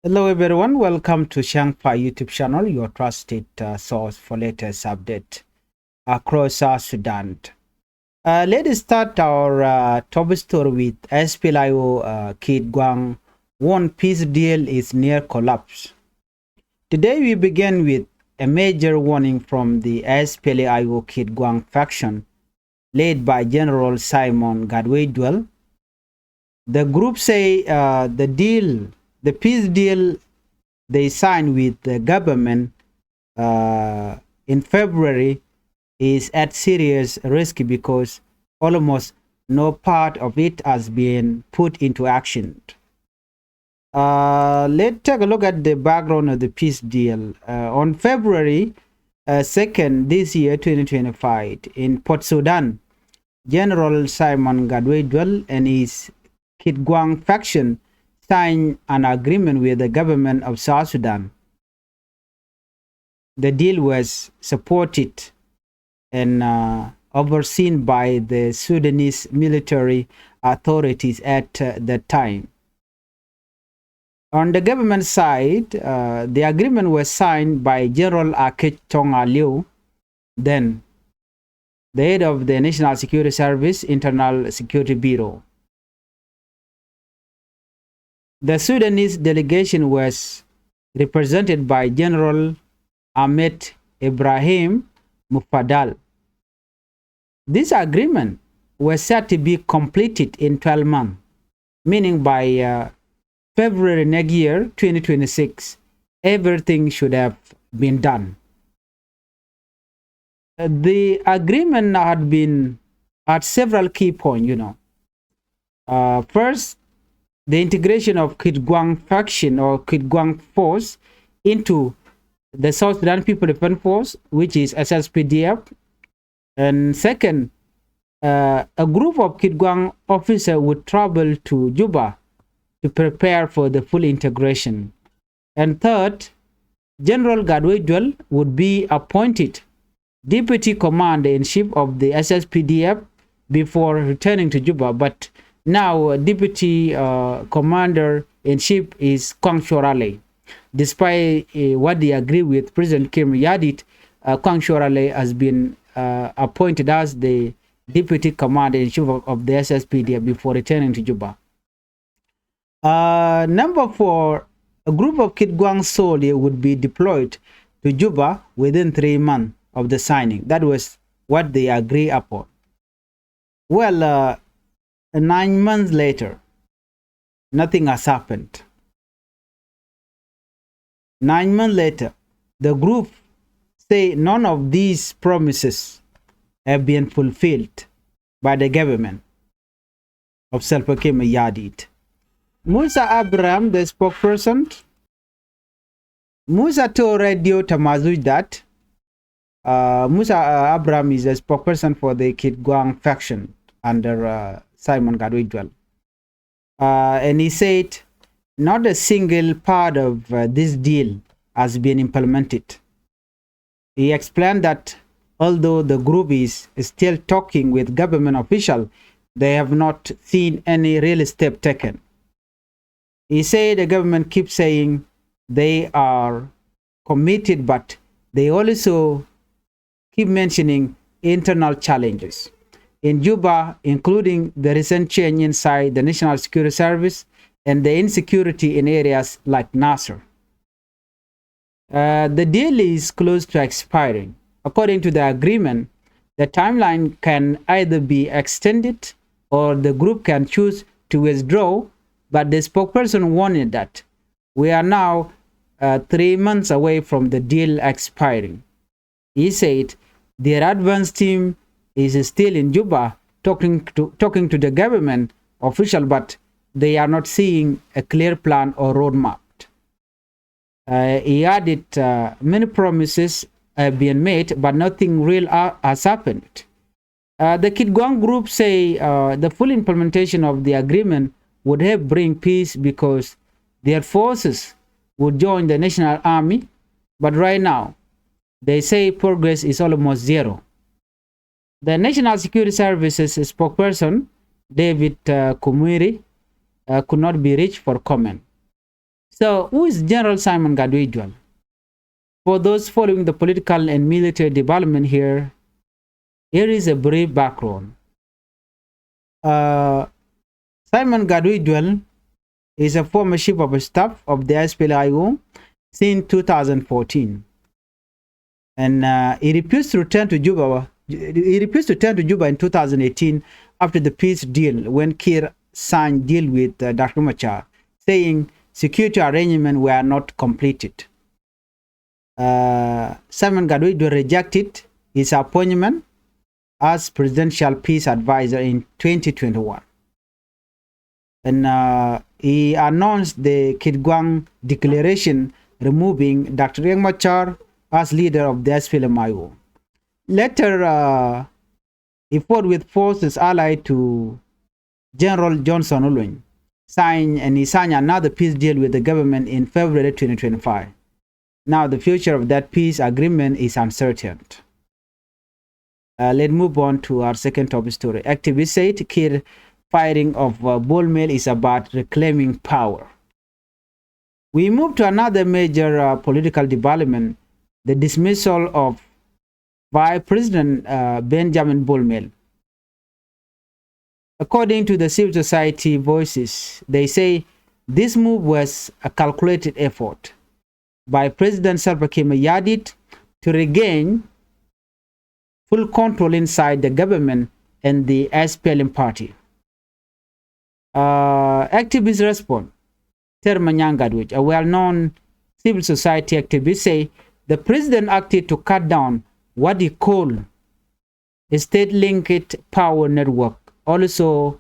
Hello everyone, welcome to Changfied YouTube channel, your trusted source for latest update across South Sudan. Let's start our top story with SPLIO Kid Gwang. One peace deal is near collapse. Today we begin with a major warning from the SPLIO Kid Gwang faction led by General Simon Gadwe. The group say the peace deal they signed with the government in February is at serious risk because almost no part of it has been put into action. Let's take a look at the background of the peace deal. On February 2nd this year, 2025, in Port Sudan, General Simon Gadwe and his Kid Gwang faction signed an agreement with the government of South Sudan. The deal was supported and overseen by the Sudanese military authorities at that time. On the government side, the agreement was signed by General Akech Tonga, then the head of the National Security Service Internal Security Bureau. The Sudanese delegation was represented by General Ahmed Ibrahim Mufadal. This agreement was said to be completed in 12 months, meaning by February next year, 2026, everything should have been done. The agreement had several key points, First, the integration of Kid Gwang faction or Kid Gwang force into the South Sudan People Defense Force, which is SSPDF. And second, a group of Kid Gwang officers would travel to Juba to prepare for the full integration. And third, General Gadwe would be appointed Deputy Commander-in-Chief of the SSPDF before returning to Juba, but now, Deputy Commander-in-Chief is Gwang. Despite what they agree with President Kim Yadit, Gwang has been appointed as the Deputy Commander-in-Chief of the SSPDF before returning to Juba. Number 4, a group of Kid Gwang soldiers would be deployed to Juba within 3 months of the signing. That was what they agree upon. Well, 9 months later, nothing has happened. 9 months later, the group say none of these promises have been fulfilled by the government of Salva Kiir Mayardit. Musa Abraham, the spokesperson, Musa told Radio Tamazuj that Musa Abraham is a spokesperson for the Kid Gwang faction under Simon Gadwe. And he said not a single part of this deal has been implemented. He explained that although the group is still talking with government officials, they have not seen any real step taken. He said the government keeps saying they are committed, but they also keep mentioning internal challenges in Juba, including the recent change inside the National Security Service and the insecurity in areas like Nasser. The deal is close to expiring. According to the agreement, the timeline can either be extended or the group can choose to withdraw, but the spokesperson warned that we are now 3 months away from the deal expiring. He said their advance team is still in Juba talking to the government official, but they are not seeing a clear plan or roadmap. He added many promises have been made, but nothing real has happened. The Kid Gwang group say the full implementation of the agreement would help bring peace because their forces would join the National Army, but right now they say progress is almost zero. The National Security Services spokesperson, David Kumiri, could not be reached for comment. So, who is General Simon Gadwe? For those following the political and military development here, here is a brief background. Simon Gadwe is a former chief of staff of the SPLIO since 2014, and he refused to return to Juba. He refused to return to Juba in 2018 after the peace deal, when Kir signed deal with Dr. Machar, saying security arrangements were not completed. Simon Gadwe rejected his appointment as presidential peace advisor in 2021. And he announced the Gwang declaration removing Dr. Riek Machar as leader of the SPLM-IO. Later, he fought with forces allied to General Johnson Olwyn, and he signed another peace deal with the government in February 2025. Now, the future of that peace agreement is uncertain. Let's move on to our second top story. Activists said Kir firing of Bol Mel is about reclaiming power. We move to another major political development, the dismissal of Vice President Benjamin Bol Mel. According to the civil society voices, they say this move was a calculated effort by President Salva Kiir Mayardit to regain full control inside the government and the SPLM party. Activists respond. Termanyangadwich, a well-known civil society activist, say the president acted to cut down what he called a state-linked power network, also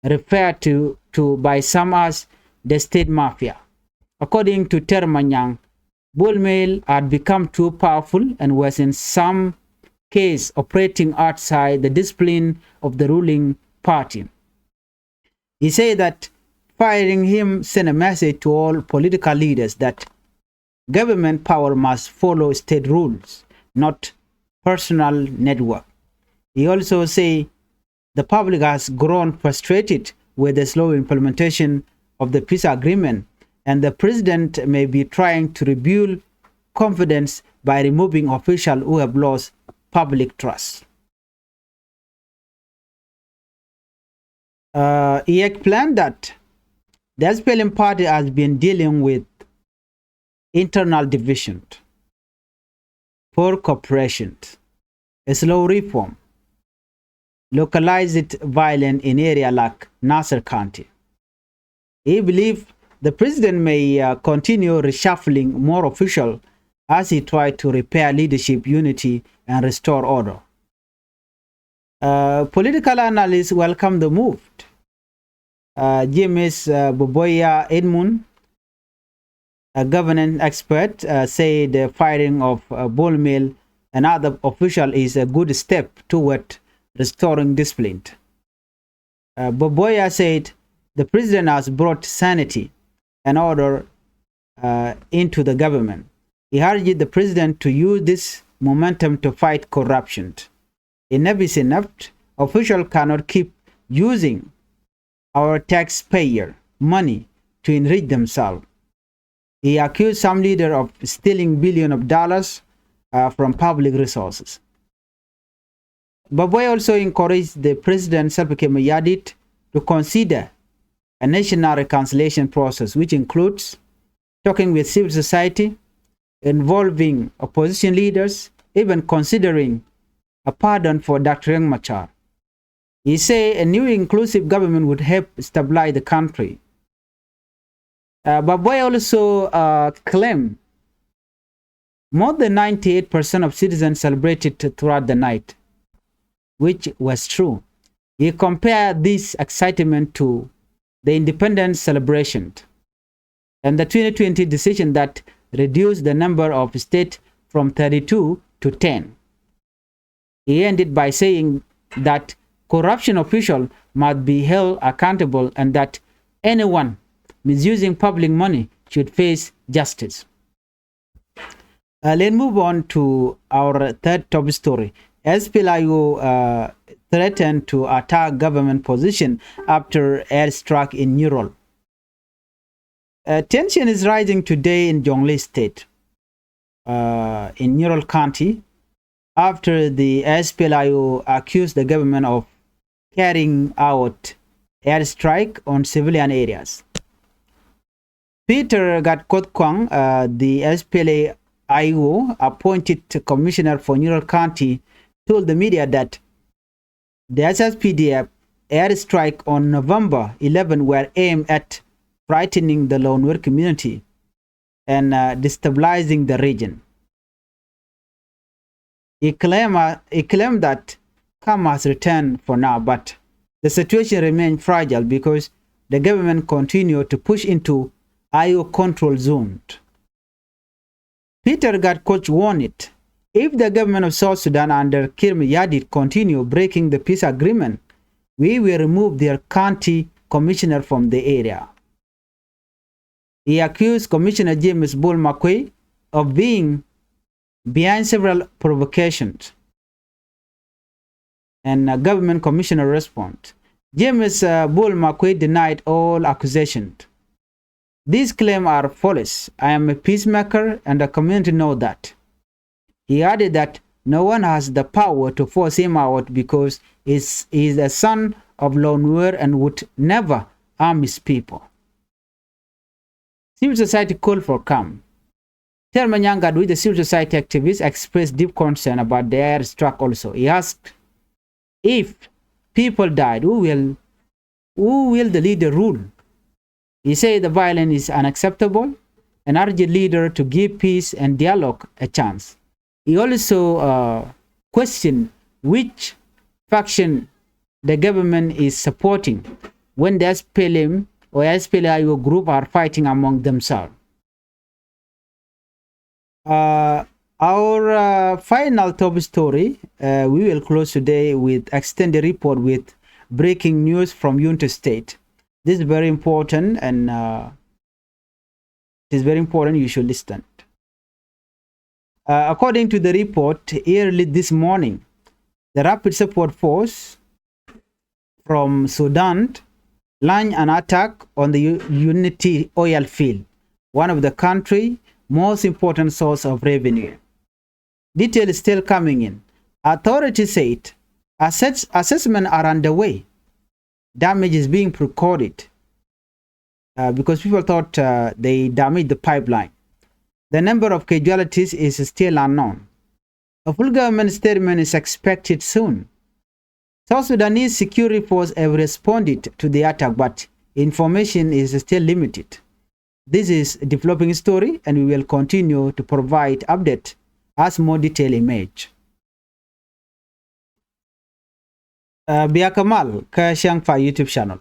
referred to by some as the state mafia. According to Termanyang, Bol Mel had become too powerful and was in some case operating outside the discipline of the ruling party. He said that firing him sent a message to all political leaders that government power must follow state rules, not personal network. He also said the public has grown frustrated with the slow implementation of the peace agreement, and the president may be trying to rebuild confidence by removing officials who have lost public trust. He explained that the SPLM party has been dealing with internal division, poor cooperation, a slow reform, localized violence in areas like Nasser County. He believes the president may continue reshuffling more officials as he tries to repair leadership unity and restore order. Political analysts welcome the move. James Boboya Edmund, a governance expert, said the firing of Bol Mel and other officials is a good step toward restoring discipline. Boboya said the president has brought sanity and order into the government. He urged the president to use this momentum to fight corruption. Enough is enough. Officials cannot keep using our taxpayer money to enrich themselves. He accused some leader of stealing billions of dollars from public resources. Boboy also encouraged the president Salva Kiir Mayardit to consider a national reconciliation process, which includes talking with civil society, involving opposition leaders, even considering a pardon for Dr. Riek Machar. He said a new inclusive government would help stabilize the country. Boboy also claimed more than 98% of citizens celebrated throughout the night, which was true. He compared this excitement to the independence celebration and the 2020 decision that reduced the number of states from 32 to 10. He ended by saying that corruption officials must be held accountable and that anyone misusing public money should face justice. Let's move on to our third top story. SPLIO threatened to attack government position after airstrike in Neural. Tension is rising today in Jonglei State, in Neural County, after the SPLIO accused the government of carrying out airstrike on civilian areas. Peter Gwang, the SPLIO appointed commissioner for Neural County, told the media that the SSPDF airstrike on November 11 were aimed at frightening the Lone Wolf community and destabilizing the region. He claimed that calm has returned for now, but the situation remains fragile because the government continued to push into IO control zone. Peter Gwang warned it, if the government of South Sudan under Kirmi Yadid continue breaking the peace agreement, we will remove their county commissioner from the area. He accused Commissioner James Bull McQuay of being behind several provocations, and government commissioner responded. James Bull McQuay denied all accusations. These claims are false. I am a peacemaker and the community know that. He added that no one has the power to force him out because he is a son of Lone Wolf and would never harm his people. Civil society called for calm. Chairman Yangadwi, the civil society activist, expressed deep concern about the airstrike also. He asked, if people died, who will the leader rule? He said the violence is unacceptable and urged the leader to give peace and dialogue a chance. He also questioned which faction the government is supporting when the SPLM or SPLIO group are fighting among themselves. Our final top story, we will close today with extended report with breaking news from Unity State. This is very important, and it is very important you should listen. According to the report, early this morning, the Rapid Support Force from Sudan launched an attack on the Unity Oilfield, one of the country's most important source of revenue. Details still coming in. Authorities said assessments are underway. Damage is being recorded because people thought they damaged the pipeline. The number of casualties is still unknown. A full government statement is expected soon. South Sudanese security forces have responded to the attack, but information is still limited. This is a developing story, and we will continue to provide updates as more detail emerge. Biya Kamal ka Changfied YouTube channel.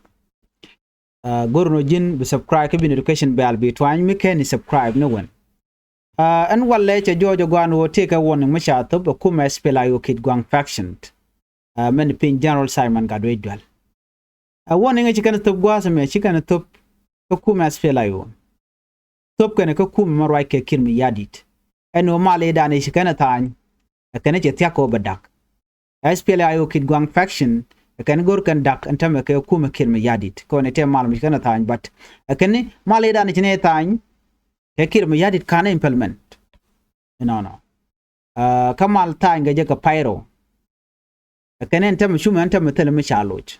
Gorno jin be subscribe ke bin education be albi twany mi ken subscribe no one. And walle cha jojo gwan wo take a warning ma cha to ko ma SPLIO kid Gwang faction. Men pin General Simon Gadwe dual. A warning chi kana top gwa me chi kana top ko ma SPLIO. Top kana ko kuma marwai ke kirmi yadit. Eno male dane chi kana tan kana che tiako badak. SPLIO kid Gwang faction kan gor kan dak antame ke kuma kirmi yadit ko ne te mal mi kana tan but kan male dane chi ne tan ke kirmi yadit kana implement no kamal tan ga ka pyro kan antame shuma antame tele mi chaloch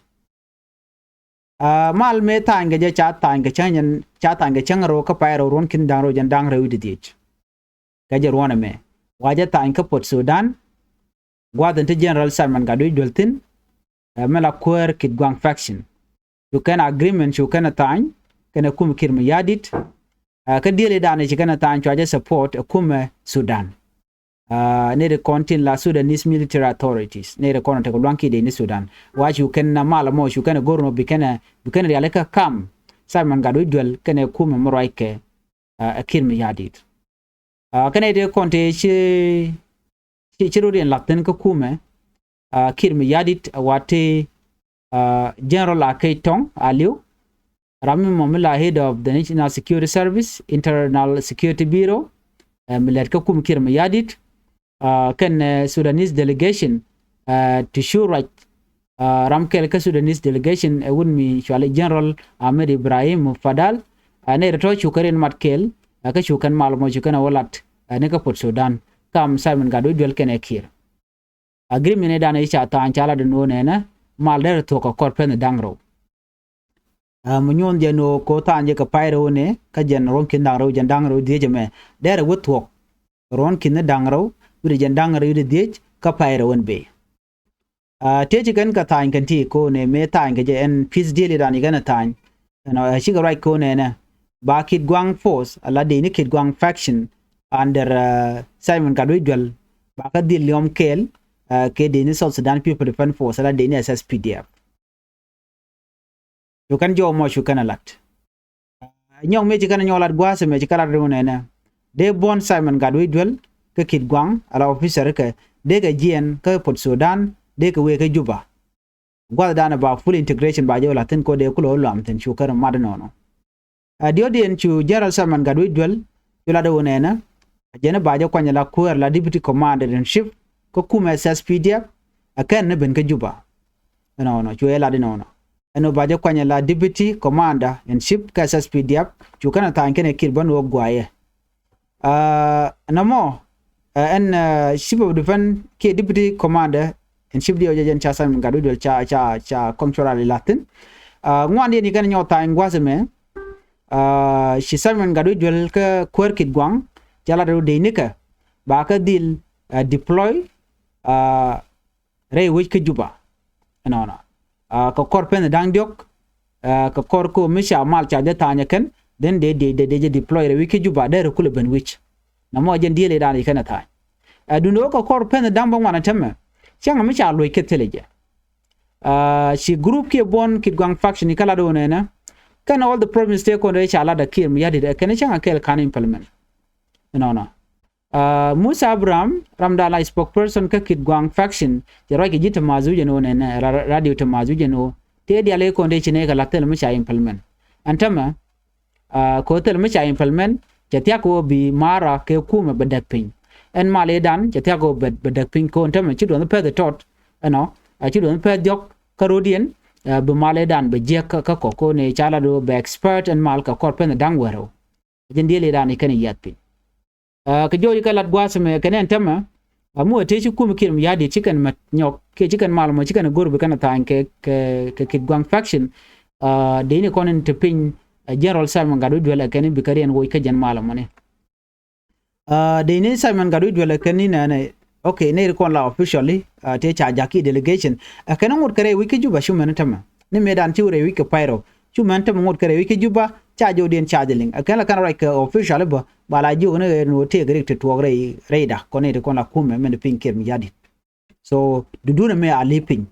mal me tan ga cha tan ga chanyan cha tan ga changro ka pyro ron kin dang ro jan dang re widit ga je rona me waja tan ka pot Sudan gwadan te General Simon Gadwe Doltin mela kwer kid Gwang faction you can agreement you can tan kana kum kirma yadit ka dile dane ci kana tan cho support kum Sudan ne de contin la Sudanese military authorities ne de konta ko lanki de ni Sudan what you can mala mo you can gorno bikana yale ka kam Simon Gadwe Dol kana kum moroike kirma yadit kana de konte ci chirudien lakten ko kume kirmi yadit wate General Aketong Aliu Rami Momila, head of the National Security Service Internal Security Bureau milet ko kum kirmi yadit kan Sudanese delegation to sure right Ramkel ka Sudanese delegation won mi General Ahmed Ibrahim Fadal ne to chukarin matkel ka chukan malmo chukan walat ne ka pot Sudan kam Simon Gadu duel kene kir agreement ne dana icha ta anchala de no ne na mal der to ko korpen dangro munyon je no ko ta anje ka pairo ne ka jen ron kin dangro jen dangro die je me der wut to ron kin dangro wi jen dangro wi die ka pairo won be teji kan ka tan kan ti ko ne me tan ga je en peace deal dan igana tan no shi ga right ko ne na ba kid Gwang force ala de ni kid Gwang faction under Simon Gadu duel ba ka deal yom kel ke de ni South Sudan People Defense Force ala de ni SSPDF you kan jo mo shu kan alat nyong me ji kan nyolat gwa se me ji kala do ne na de bon Simon Gadu duel ke kid Gwang ala officer ke de ga jien ke pot Sudan de ka we ka juba gwa dana ba full integration ba je latin ko de kulo lam ten chu kar mad no dio dien chu General Simon Gadu duel yula do ne na jena ba je kwanya la kuer la deputy commander in chief ko kuma SSPDF akan ne ben ka juba no chu ela de no eno ba je kwanya la deputy commander in chief ka SSPDF chu kana ta kene kirban wo gwaye namo en chief of defense ke deputy commander in chief dio jen cha Simon Gadu duel cha controller latin ngwan ni kan nyota ngwaseme shi Simon Gadu duel ka kuer kid Gwang jala do de nika ba ka dil deploy re wich ke juba no ka korpen dang diok ka kor ko misha mal cha de tanya ken den de deploy re wich ke juba de kule ben wich na mo jen dile dan ikana ta duno ka korpen dang bang wana temme changa misha lo ke teleje shi group ke bon kid Gwang faction kala do ne na kan all the province take on re cha la da kim yadi de ken changa kel kan implement no Musa Abraham Ramdala spokesperson ka kid Gwang faction jero ke jita mazu jeno ne radio to mazu jeno te dia le ko de chine ka latel mu cha implement antama ko tel mu cha implement jatia ko bi mara ke kuma bedak pin en male dan jatia ko bedak pin ko antama chi don pe the tot no chi don pe jok karodian be male dan be je ka ko ne chala do be expert en mal ka korpen dang wero jendele dan ikani yat ka joyi ka lat gwasme kenen tama amu te ci kum kim yadi chicken mat nyok ke chicken malmo chicken gorbe kana tan ke kid Gwang faction de ni konen te pin General Simon Gadu duel kenen bi karen woy ka jan malmo ne de ni Simon Gadu duel kenen ne okay ne kon la officially te cha jaki delegation kenen ngur kare wiki juba shuman tama ne medan ci wure wiki pyro shuman tama ngur kare wiki juba cha jodien cha deling akala kan right official ba la ju ne no te gre te to reida kone de kon la kume men pin ker mi yadi so du me ali pin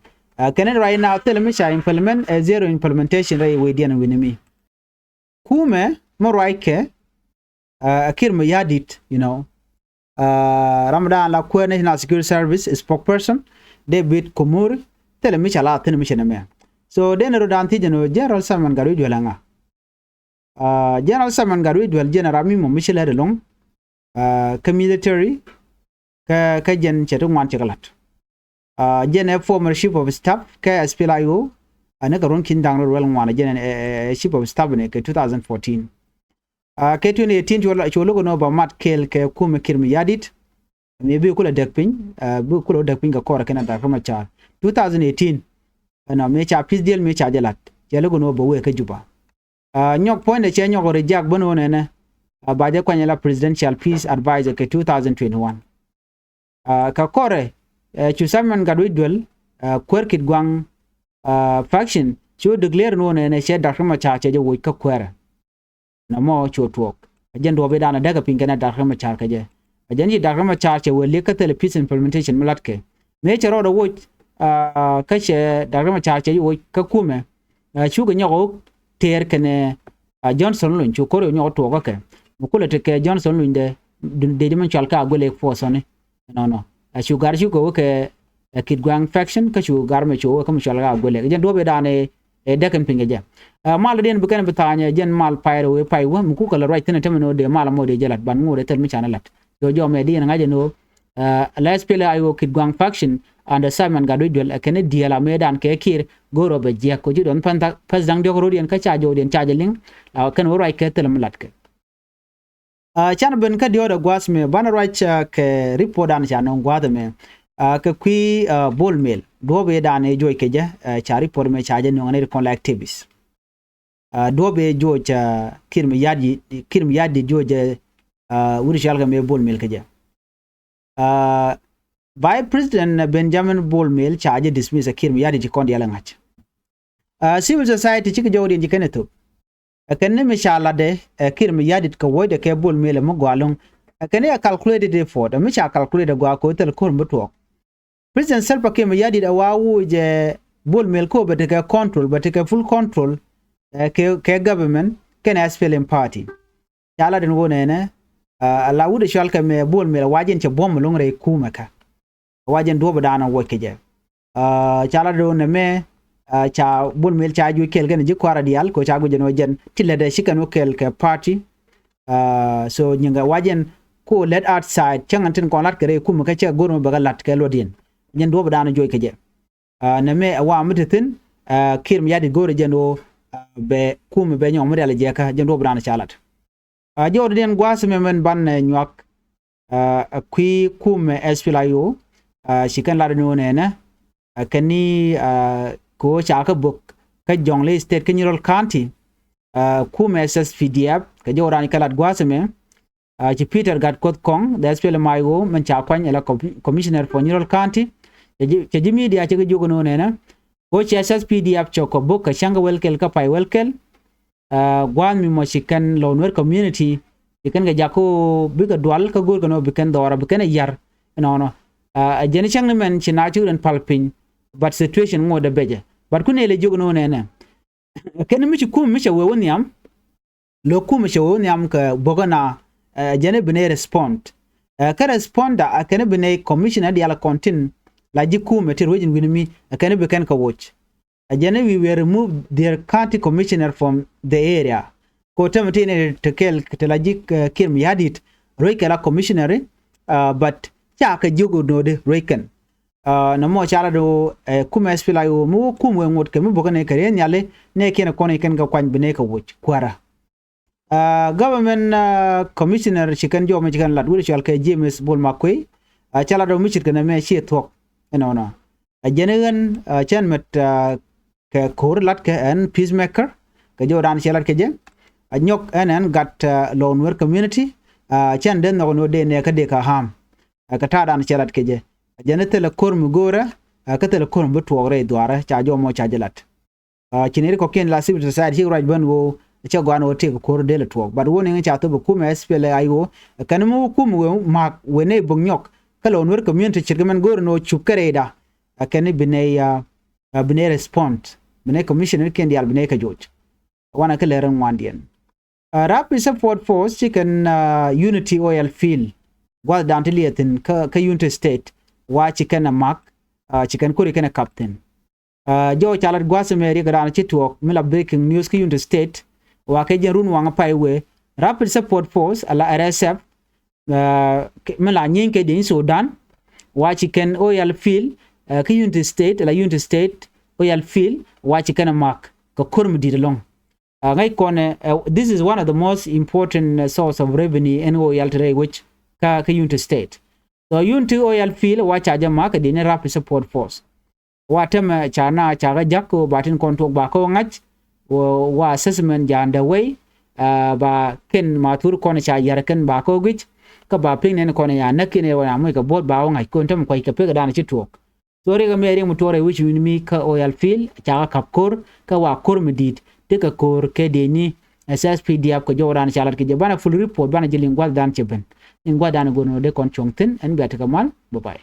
can right now tell me sha implement zero implementation ray we dian winimi kume mo right ke akir mi yadi you know Ramadan la ko national security service spokesperson David Komur tell me sha la tin mi me so den ro dan ti jeno General Simon Gadu jolanga General Simon Gadu duel general mi mo michel long ka military ka jen chetu wan chekalat jen former chief of staff ka SPLIO ana ka ron kin dang ro wel ngwana jen chief of staff ne ka 2014 ka 2018 cholo no ba mat kel ka kuma kirmi yadit me bi kula dakpin bu kula dakpin ga kora kana da kuma cha 2018 ana me cha peace deal me cha jalat jelo no ba we ka juba nyok point de che nyok reject bono ne ba je kwanya la presidential peace advisor ke 2021 ka kore chu Simon Gadu duel kwer kid Gwang faction chu declare no ne che da kuma cha che je wo ka kwera na mo chu tuok ajen do be dana daga pingana da kuma cha ka je ajen ji da kuma cha che wo le ka tele peace implementation mulatke me che ro do wo ka che da kuma cha che wo ka kume chu ga nyok ter kene Johnson lun chu ko nyo to ko ke mukule te ke Johnson lun de man chalka gole force ne no chu gar chu ko ke kid Gwang faction ka chu gar me chu ko mu chalka gole jen do be dane de kan pinga ja mal den bu kan betanya jen mal pyro we pay wa muku kala right tene temeno de mal mo de jalat ban ngure tel mi chana lat do jo me di ngaje no la SPLA IO kid Gwang faction under Simon Gadwidwell kene diala medan ke kir goro be je ko jidon panta pasdang de rodian ka chajo den chajeling kan woro ay ke telam latke chan ben ka dio da gwas me bana right ke report an chanon gwada me ke qui bol mail do be dan e joy ke je cha report me chaje no ngane kon activists do be jo cha kirmi yadi jo je wuri shalga me bol mail ke je by President Benjamin Bolmel charge dismiss a kirmi yadi jikondi alangach. Civil society chiki jodi jikenetu. A kenne mishala de a kirmi yadi kawoy de ke Bolmel mogwalong a kenne a calculated effort a misha calculated gwa ko tel kur mutwok. President Selpa kirmi yadi a wawu je Bolmel ko but ke control but ke full control ke government ken SPLM party. Yala den wone ne la wude shalka me Bolmel wajin che bom longre kumaka. Wajen do badana wokeje chala do ne me cha bul mil cha ju kel gen ji kwara dial ko cha gujeno jen tille de shikan kel ke party so nyinga wajen ko let outside changantin kon lat kere kum ka cha gono baga lat ke lodin nyen do badana joy keje ne me wa mutitin kirm yadi gore jeno be kum be nyom real je ka jen do badana chalat jodo den gwas me men ban nyak kui kum SPLIO shikan la no ne kani ko cha ka book ka Jonglei state Kenyaral county ku message PDF ka joran kalat gwaseme ci Peter gat kot kong the SPL mayo man cha kwan ela commissioner for Kenyaral county ci ji media ci jogo no ne ko ci SS PDF choko book ka shanga welkel ka pai welkel gwan mi mo shikan lonwer community ikan ga jako biga dwal ka gor no bikan dora bikan yar no jeni chang men china churen palpin but situation mo da beje but kunele jogno ne ken mi ku mi we woniam lo ku mi woniam ka bogana jene bene respond ka responda ken bene commissioner di ala contin la jiku meter wejin winimi ken be ken ka watch jene we were remove their county commissioner from the area ko tamatine tekel telajik kirm yadit roikela commissioner but cha ka jogo no de reken na mo chala do kuma SPLIO mu kumwe ngot ke mu bogane kare nyale ne kena kone ken ga kwan bene ka wuch kwara government commissioner chikan jo me chikan lad wuri chal ke James Bol Makwe chala do mi chikan me shi thok no jenegan chan met ke kor lat ke en peacemaker ke jo dan chalat ke je nyok en gat lone work community chan den no de ne ka de ka ham ka tada na chalat keje janetele kormu gora ka tele kormu butwore dwara cha jo mo cha jalat chineri ko ken la civil society raj ban wo cha gwan wo te ko dele twok but woni cha to bu me SPLIO kan mu kumu mak wene bugnyok kala onwer community chirgamen gor no chukreda kan bine respond bine commissioner ken dial bine ka joj wana kala ran wandien rapid support force chicken unity Oilfield gwa dantiliatin ka unity state wa chicken mak chicken kuri kana captain jo chalat gwa semeri gara chitwok mila breaking news ka unity state wa ke jerun wanga paiwe rapid support force ala RSF mila nyinke din Sudan wa chicken Oilfield ka unity state ala unity state Oilfield wa chicken mak ka kurm didalong this is one of the most important source of revenue in oil today which ka unity state so unity Oilfield wa charge mak din rapid support force wa tem chana chaga jakko batin kontok ba ko ngach wa assessment ja underway ba ken matur kon cha yarken ba ko gich ka ba pin ne kon ya nakine wa mu ka bod ba ngai kon tem ko ka pe ga na chitok so re ga meri mutore which mi ka Oilfield chaga kapkor ka wa kor medit te ka kor ke deni SSPDF ko joran chalat ke bana full report bana jilingwal dan cheben ingwa dan gono de kon chongten en biata kamal bye bye